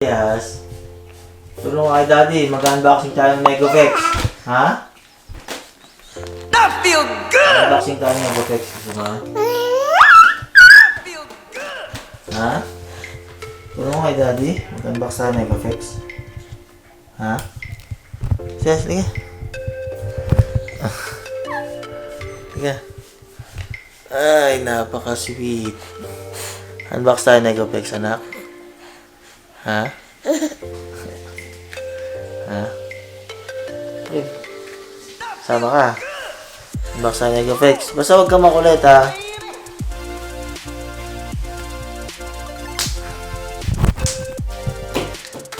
Yes. Tulong kay Daddy, mag-unboxing tayo ng Negoflex. Ha? I feel good! Unboxing tayo ng Negoflex. Feel good! Ha? Tulong kay Daddy, mag-unbox tayo ng Negoflex. Ha? Sige, sige. Sige. Ay, napaka-sweet. Unbox tayo ng Negoflex, anak. Ha? Ha? Okay. Sama ka. Unbox tayo ng Negoflex. Basta huwag ka makulit, ha?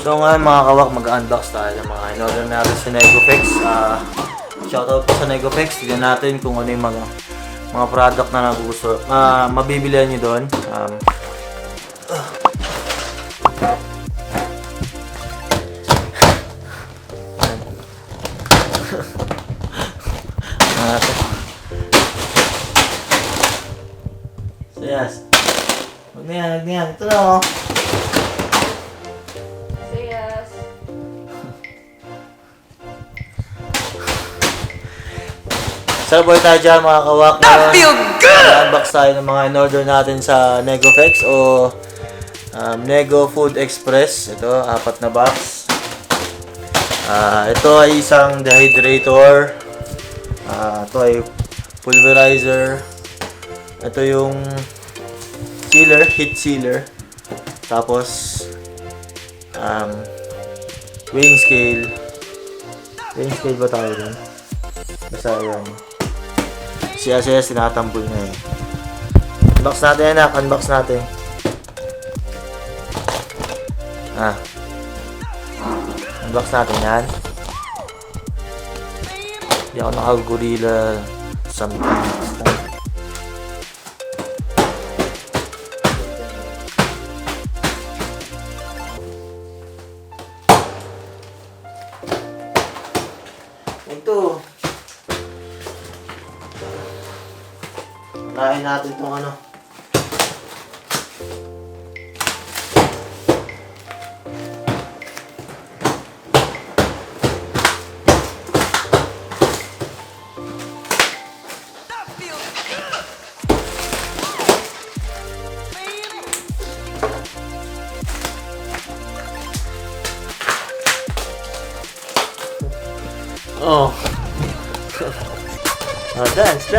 So ngayon mga kawak, mag-unbox tayo ng mga in-order natin sa Negoflex. Shoutout po sa Negoflex. Tignan natin kung ano yung mga product na nagugusto. Mabibilihan nyo doon. So yes. Huwag na yan, huwag na yan. Ito na oh. Yes. Celebrate tayo dyan mga kawak. I feel good! Unbox tayo ng mga in-order natin sa Negoflex o Nego Food Express. Ito, 4 na box. Ito ay isang dehydrator. Ito ay pulverizer. Ito yung sealer, heat sealer. Tapos weighing scale. Weighing scale ba tayo dun? Basta yan. Siya tinatambol na eh. Unbox natin anak, unbox natin. Unbox natin yan. Hindi ako nakagorilla sometimes. Ito. Unahin natin itong ano. Oh. Dance.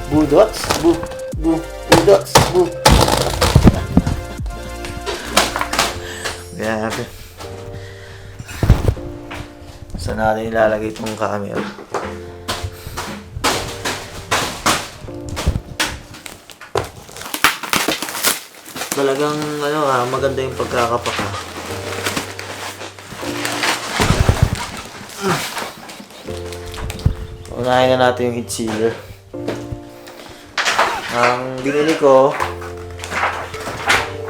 Boo dots. Boo dots. Boo. Grabe. Saan natin ilalagay itong camera? Talagang maganda yung pagkakapaka. Unahin na natin yung heat sealer. Ang binili ko,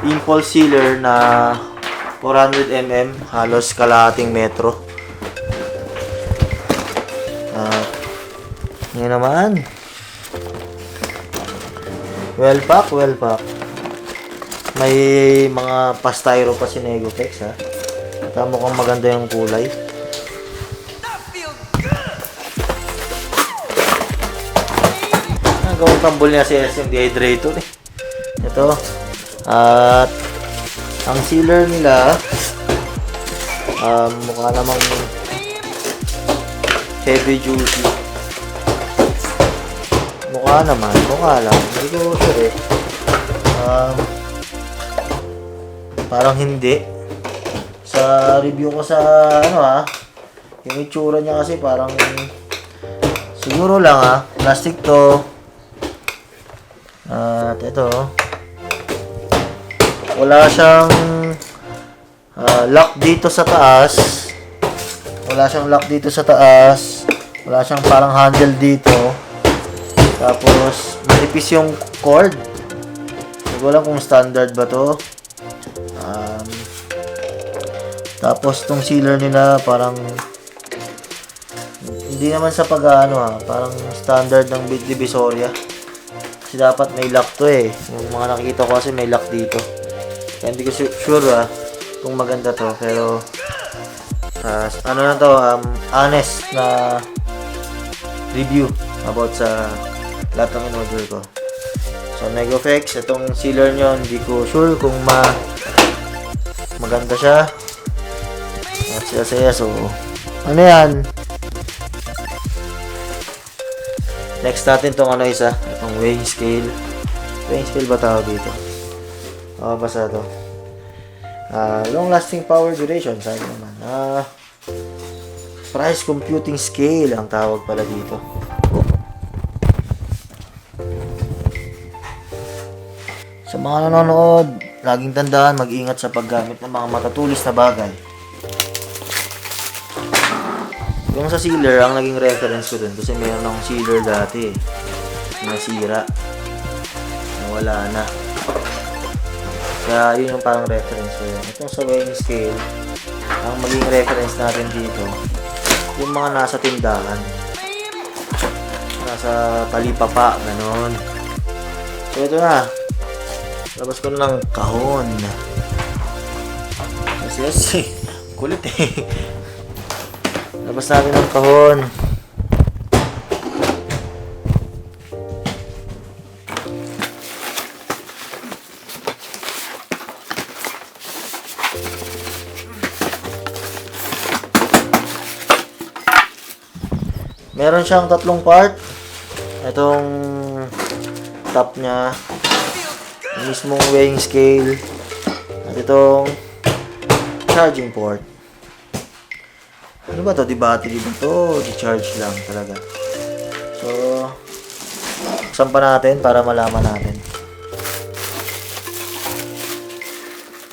impulse sealer na 400mm, halos kalahating metro. Ngayon naman. Well pack. May mga pastyro pa si Negoflex ha. At mukhang maganda yung kulay. Gawang tambol niya si SM dehydrator eh. Ito. At ang sealer nila mukha namang heavy duty. Mukha lang. Hindi ko sure eh. Parang hindi. Sa review ko sa yung itsura niya kasi parang siguro lang plastic to. At ito, wala siyang lock dito sa taas. Wala siyang parang handle dito. Tapos, manipis yung cord. Hindi ko alam kung standard ba to. Tapos, tong sealer nila parang hindi naman sa pag-ano parang standard ng bit divisoria. Kasi dapat may lock to eh. Yung mga nakikita ko kasi may lock dito. Kaya hindi ko sure kung maganda to. Pero, ano na to, honest na review about sa lahat ng in-order ko. So, Negoflex, itong sealer nyo, hindi ko sure kung maganda siya. At siya, so, ano yan? Next natin itong ano isa, itong weighing scale. Weighing scale ba tawag dito? Basta to. Long lasting power duration, sabi naman. Price computing scale ang tawag pala dito. Sa mga nanonood, laging tandaan, mag-ingat sa paggamit ng mga matatulis na bagay. Yung sa sealer, ang naging reference ko dun kasi mayroon akong sealer dati nasira, nawala na. Kaya yun yung parang reference ko yun. Itong sa weighing scale, ang maging reference natin dito, yung mga nasa tindahan, nasa talipapa, ganon. So ito na, labas ko na ng kahon. Kasi kulit eh. Labas natin ng kahon. Meron siyang tatlong part. Itong top niya, yung mismong weighing scale, at itong charging port. Ano ba to? Di battery ba to? Di charge lang talaga. So, buksan pa natin para malaman natin.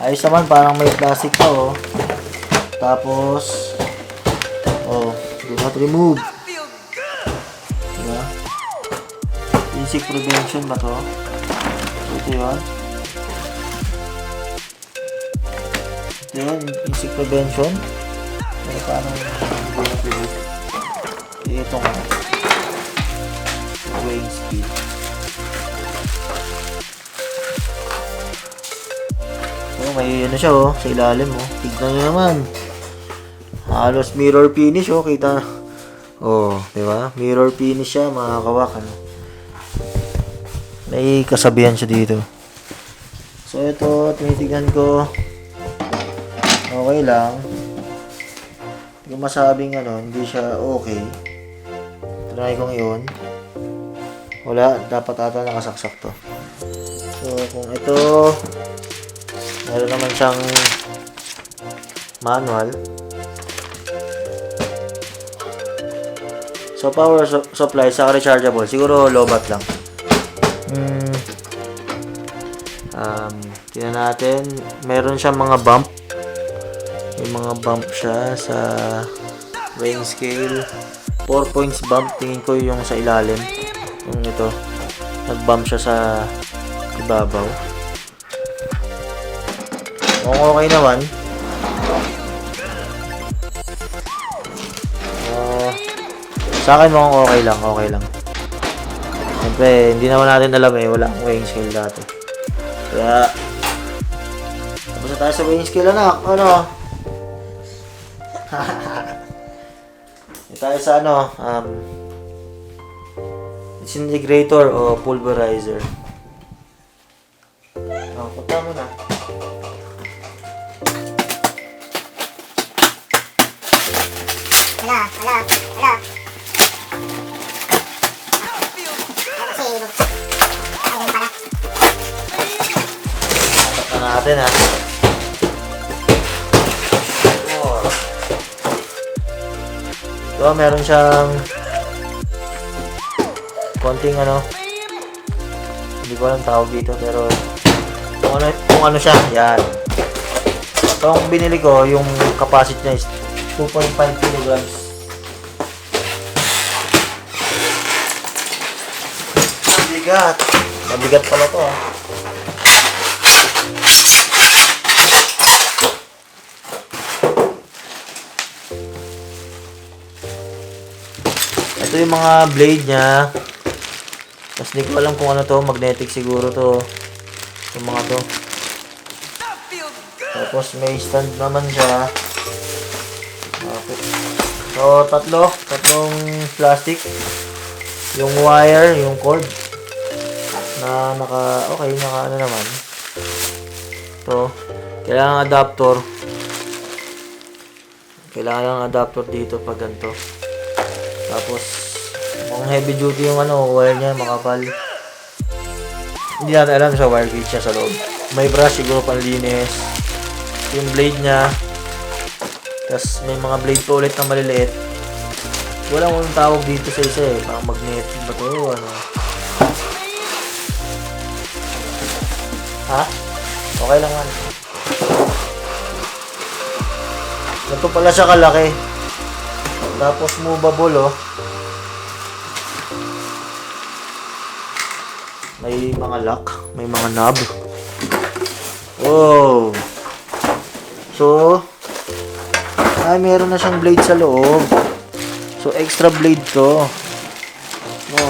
Ayos naman, parang may plastic pa oh. Tapos, do not remove. Diba? Insect prevention ba to? So, ito yun. Ito yun, insect prevention. Pero paano ito nga weighing scale. So may ano siya oh sa ilalim oh. Tignan nyo naman, halos mirror finish oh. Kita oh, diba? Mirror finish siya mga kawak ano. May kasabihan siya dito. So ito, tinitignan ko, okay lang. Yung masabing ano, hindi siya okay. Try kong yun. Wala, dapat ata nakasaksak to. So, kung ito, meron naman siyang manual. So, power supply sa rechargeable. Siguro low-bat lang. Tingnan natin. Meron siyang mga bump. May mga bump siya sa weighing scale. 4 points bump. Tingin ko yung sa ilalim. Yung ito. Nag-bump siya sa ibabaw. Kung okay naman. Sa akin mukhang okay lang. Okay lang. Siyempre, hindi naman natin alam eh. Wala akong weighing scale dati. Kaya, tapos na tayo sa weighing scale anak. Ano? Ito tayo sa ano, disintegrator o pulverizer. Punta mo na. Hala. Tatak na natin ha. So, meron siyang konting ano, hindi ko alam tawag dito, pero kung ano siya, yan. So, ang binili ko, yung capacity niya is 2.5 kilograms. Mabigat. Mabigat pala to ah. Ito yung mga blade niya. Tapos Tapos di ko alam kung ano to, magnetic siguro to. Yung mga to. That feels good. Tapos may stand naman siya. Okay. So, tatlong plastic. Yung wire, yung cord. Na okay, naka ano naman. To. Kailangan adapter. Kailangan ng adapter dito pag ganito. Tapos, kung heavy duty yung ano, wire niya, makapal. Hindi natin alam sa wire gauge siya sa loob. May brush siguro panlinis. Yung blade niya. Tapos may mga blade pa ulit na maliliit. Wala mo yung tawag dito sa isa eh. Parang magnetic ba to? Ano? Ha? Okay lang ano. Ito pala siya kalaki. Tapos movable oh. May mga lock, may mga knob. Oh. So, meron na siyang blade sa loob. So, extra blade to. No.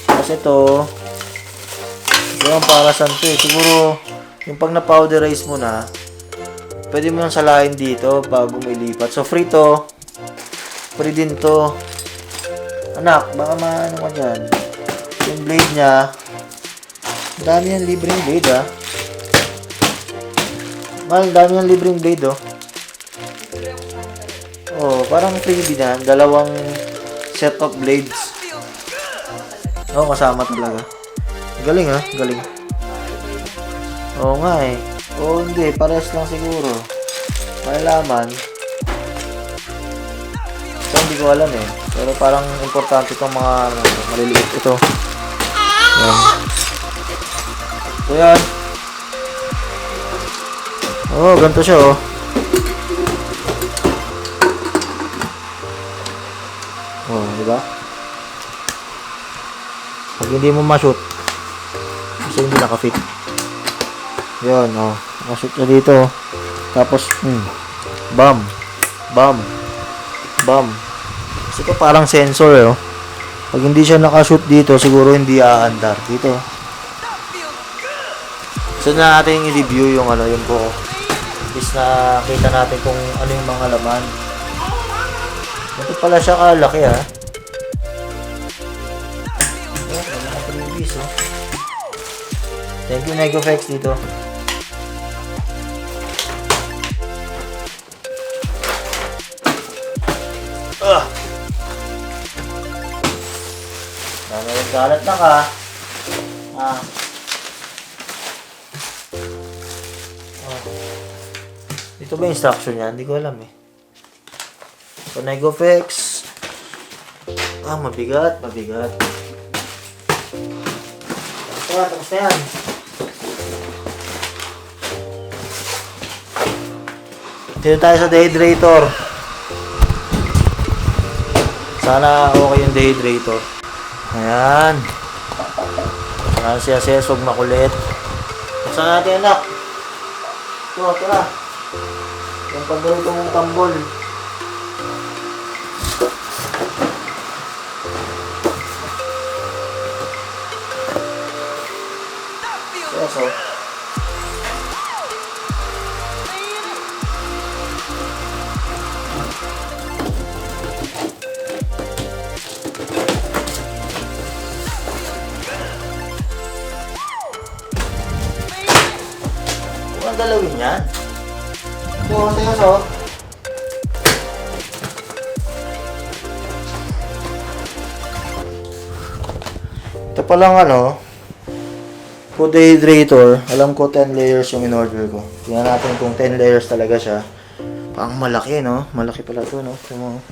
Kasi to, ito yung para saan to eh. Siguro, yung pag na-powderize mo na, pwede mo nang salahin dito pag umilipat. So, free to. Free din to. Anak, baka maano ka dyan. Yung blade niya, dami yan libreng blade ah. Dami yan libreng blade oh. Oh, parang freebie na. Dalawang set of blades. Oo, kasama talaga. Galing ha, galing. Oo nga eh. Oo, hindi. Pares lang siguro. Malalaman. So, hindi ko alam eh. Pero parang importante itong mga maliliit. Ito. Yan. So, yan. Oo, ganito siya oh. Oh, di ba? Pag hindi mo ma-shoot, kasi hindi naka-fit. Yun, oh. Naka-shoot na dito. Tapos, bam. Bam. Bam. Kasi ito parang sensor, eh, oh. Pag hindi siya naka-shoot dito, siguro hindi aandar. Dito. So, na natin i-review yung ano, yung buo. Is na kita natin kung ano yung mga laman. Ito pala siya kalaki ha. Oh, mga previous oh. Thank you Negoflex dito. Nagalat na ka. Oh. Dito ba yung instruction niya? Hindi ko alam eh. So, Negoflex. Mabigat, mabigat. Tapos na yan. Dito tayo sa dehydrator. Sana okay yung dehydrator. Ayan. Saan siya sesog makulit. Saan natin anak? Ito, tara. Yung paborito mong tambol. So, huwag galawin yan. So, ito palang ano, food dehydrator. Alam ko 10 layers yung in-order ko. Tingnan natin kung 10 layers talaga siya. Parang malaki, no? Malaki pala to, no? Ito mo.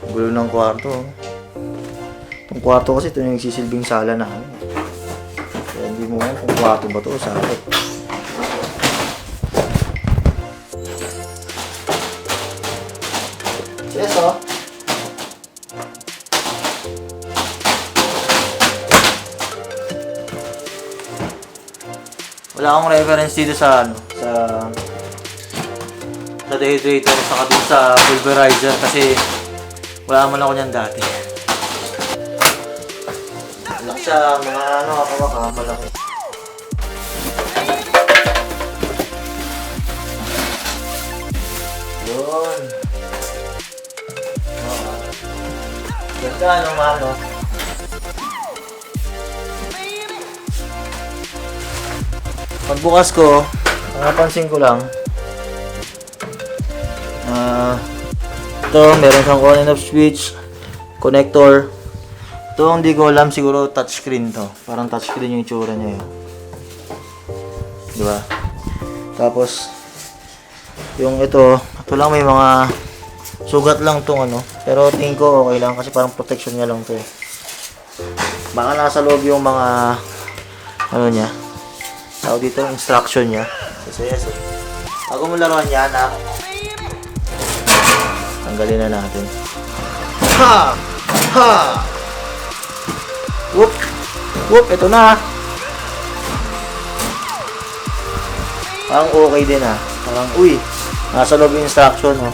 Gulo ng kwarto. Itong kwarto kasi ito yung nagsisilbing sala na. Kaya hindi mo alam kung kwarto ba to o sala. Yes, oh. Wala akong reference dito sa ano, sa dehydrator saka dito sa pulverizer kasi wala man ako niyan dati. sa mga ano, kawak ha, malaki. Yun. Ganda, ano, mano. Pagbukas ko, napansin ko lang, ito, meron kang on and off switch, connector. Ito, hindi ko alam, siguro touchscreen to. Parang touchscreen yung itsura niya yun. Diba? Tapos, yung ito lang may mga sugat lang tong ano. Pero tingin ko okay lang kasi parang protection niya lang to eh. Baka nasa loob yung mga ano niya. Tawag dito instruction niya. Kasi yes eh. Bago mo laruan yan ha. Tanggalin na natin. Ha! Ha! Whoop! Whoop! Ito na. Parang okay din ha. Parang uy. Nasa loob yung instruction oh.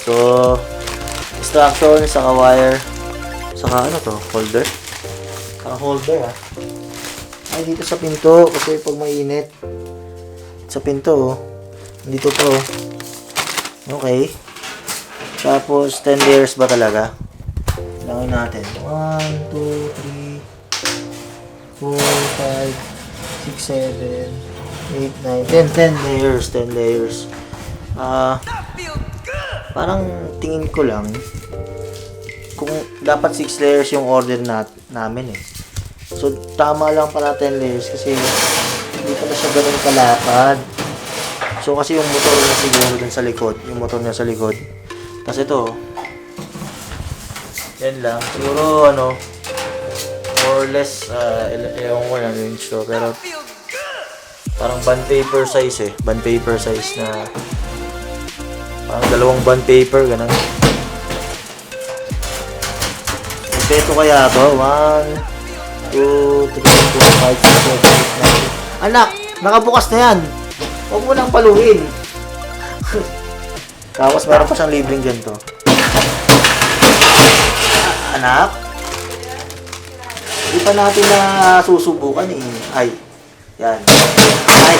So, instruction, saka wire, saka ano to, holder. Saka holder ah. Ay, dito sa pinto, kasi pag mainit, sa pinto oh. Dito to oh. Okay. Tapos, 10 layers ba talaga? Langin natin. 1, 2, 3, 4, 5, 6, 7, 8, 9, 10 layers, 10 layers. Parang tingin ko lang kung dapat 6 layers yung order namin eh. So tama lang pala 10 layers kasi hindi pala siya ganun kalapad. So kasi yung motor niya siguro dun sa likod, yung motor niya sa likod. Tapos ito, yan lang. Siguro ano, more or less, ewan ko lang yung show, pero parang bond paper size eh. Bond paper size na parang dalawang bond paper, ganun. Ito kaya to? 1, 2, 3, 4, 5, 6, 7, 8, 9. Anak! Nakabukas na yan! Huwag mo nang paluin! Tapos meron pa siyang libreng ganito. Anak? Hindi pa natin na susubukan eh. Ay. Yan. Ay.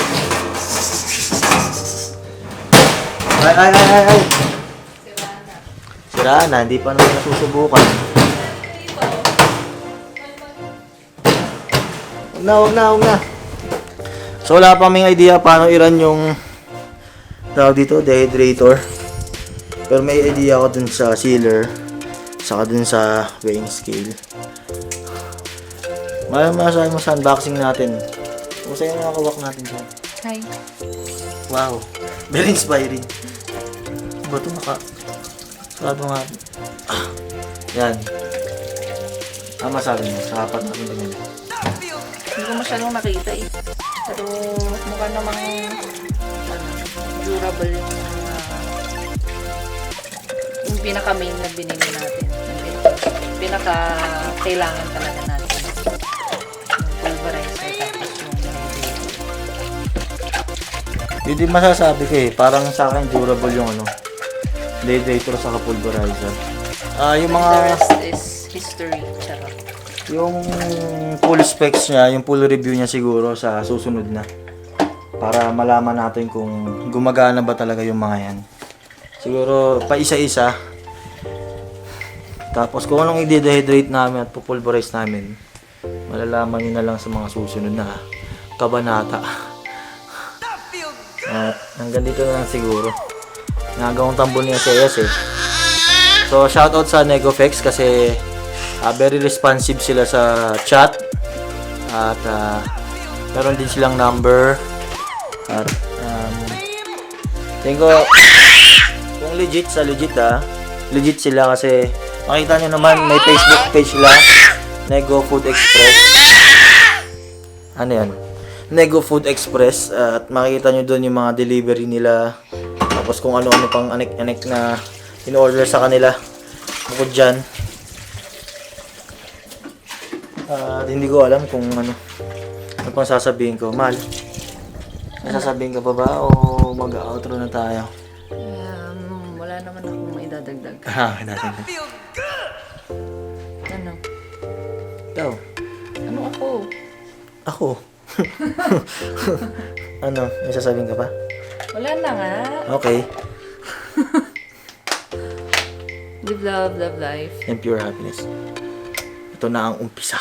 Ay. Sira na. Hindi pa naman nasusubukan. Huwag na. So, wala pa kaming idea paano i-run yung tawag dito, dehydrator. Pero may idea ako dun sa sealer. Saka dun sa weighing scale. Masasabi mo sa unboxing natin. Kumusta yung mga kawak natin dyan? Hi. Wow. Very inspiring. Ba ito sarado nga. Yan. Masabi mo. Sa apat natin din yan. Hindi ko masyadong nakita eh. Pero mukha namang durable yung pinaka-main na binili natin. Pinaka-kailangan talaga natin. Yung pulverizer tapos yung Hindi masasabi ko eh. Parang sa akin durable yung ano. Dehydrator sa pulverizer. Yung mga the rest is history. Charot. yung full specs niya, yung full review niya siguro sa susunod na. Para malaman natin kung gumagana ba talaga yung mga yan. Siguro pa isa-isa. Tapos kung anong i-dehydrate namin at pupulverize namin, malalaman nyo na lang sa mga susunod na kabanata. At hanggang dito na lang siguro. Nagawang tambol niya si ES eh. So shoutout sa Negofex kasi very responsive sila sa chat. At meron din silang number. At tingin ko kung legit legit sila kasi makita nyo naman may Facebook page sila, Nego Food Express. Ano yan? Nego Food Express. At makikita nyo doon yung mga delivery nila. Tapos kung ano-ano pang anek-anek na in-order sa kanila. Bukod dyan. Hindi ko alam kung ano pang sasabihin ko. Mal, may sasabihin ka pa ba o mag-outro na tayo? Wala naman akong maidadagdag. Natin. Ano? Ikaw. Ano ako? Ako. Ano? May sasabihin ka pa? Wala na nga. Okay. Live love, love life. And pure happiness. Ito na ang umpisa.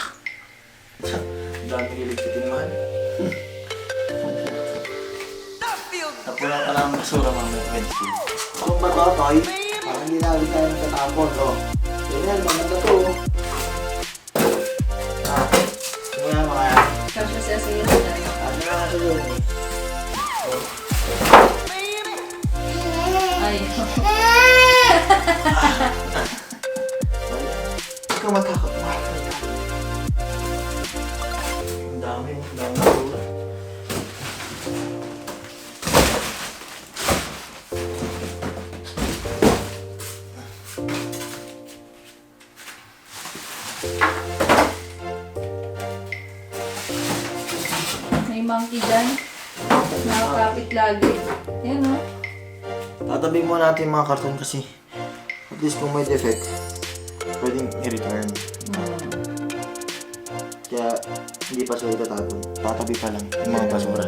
Dami niligpitin mahal. That feels Napunan ka lang ang basura mamaya Wednesday. Ako ba ito, Toy? Parang hindi namin tayo nagtatapon, no? Ganyan, maganda to. Ah, ano yan mga yan? Kasya siya sa iyo na. Ano na kasi yun eh? Ay. Ikaw magkakakuha. Ang dami basura. May monkey dyan. Nakakapit lagi. Yan o. Tatabi mo natin yung mga karton kasi at least kung may defect, pwedeng i-return. Kaya hindi pa sila itatapon. Tatabi pa lang yung mga basura.